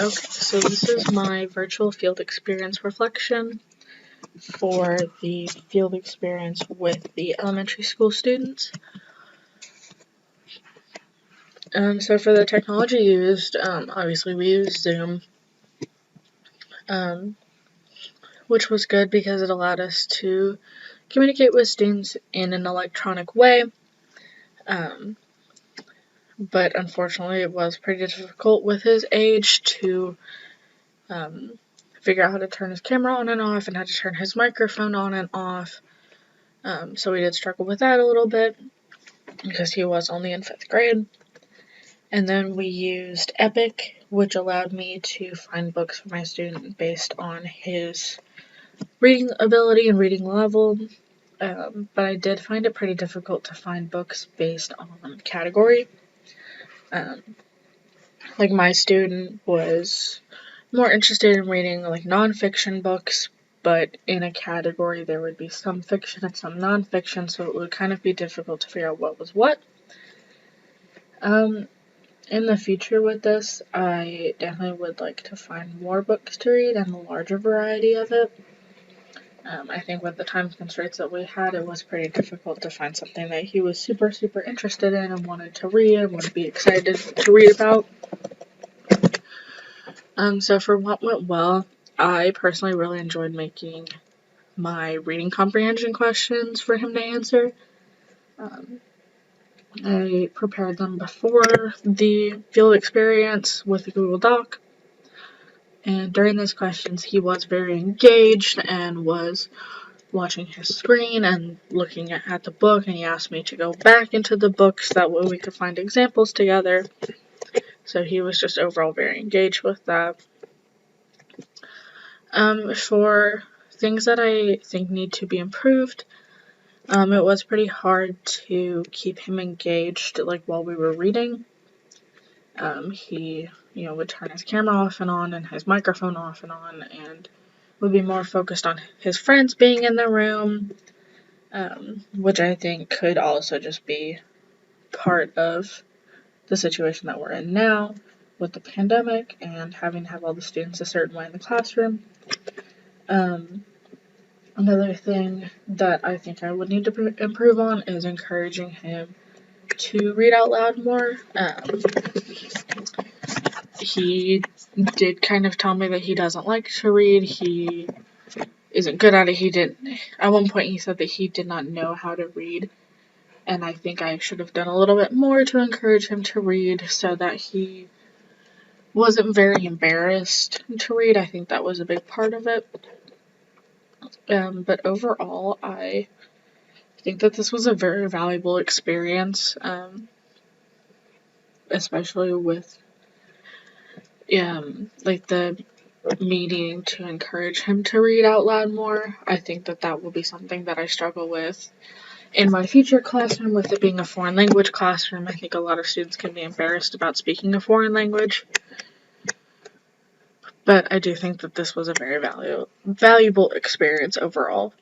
Okay, so this is my virtual field experience reflection for the field experience with the elementary school students. So for the technology used, obviously we used Zoom, which was good because it allowed us to communicate with students in an electronic way. But unfortunately it was pretty difficult with his age to figure out how to turn his camera on and off and how to turn his microphone on and off. So we did struggle with that a little bit because he was only in 5th grade. And then we used Epic, which allowed me to find books for my student based on his reading ability and reading level. But I did find it pretty difficult to find books based on category. Like my student was more interested in reading like nonfiction books, but in a category there would be some fiction and some nonfiction, so it would kind of be difficult to figure out what was what. In the future with this, I definitely would like to find more books to read and a larger variety of it. I think with the time constraints that we had, it was pretty difficult to find something that he was super interested in and wanted to read and would be excited to read about. So for what went well, I personally really enjoyed making my reading comprehension questions for him to answer. I prepared them before the field experience with the Google Doc. And during those questions, he was very engaged and was watching his screen and looking at the book, and he asked me to go back into the books, that way we could find examples together. So he was just overall very engaged with that. For things that I think need to be improved, it was pretty hard to keep him engaged like while we were reading. He would turn his camera off and on and his microphone off and on, and would be more focused on his friends being in the room, which I think could also just be part of the situation that we're in now with the pandemic and having to have all the students a certain way in the classroom. Another thing that I think I would need to improve on is encouraging him to read out loud more. He did kind of tell me that he doesn't like to read. He isn't good at it. At one point he said that he did not know how to read, and I think I should have done a little bit more to encourage him to read so that he wasn't very embarrassed to read. I think that was a big part of it. But overall, I think that this was a very valuable experience, especially with like the me needing to encourage him to read out loud more. I think that will be something that I struggle with in my future classroom, with it being a foreign language classroom. I think a lot of students can be embarrassed about speaking a foreign language. But I do think that this was a very valuable experience overall.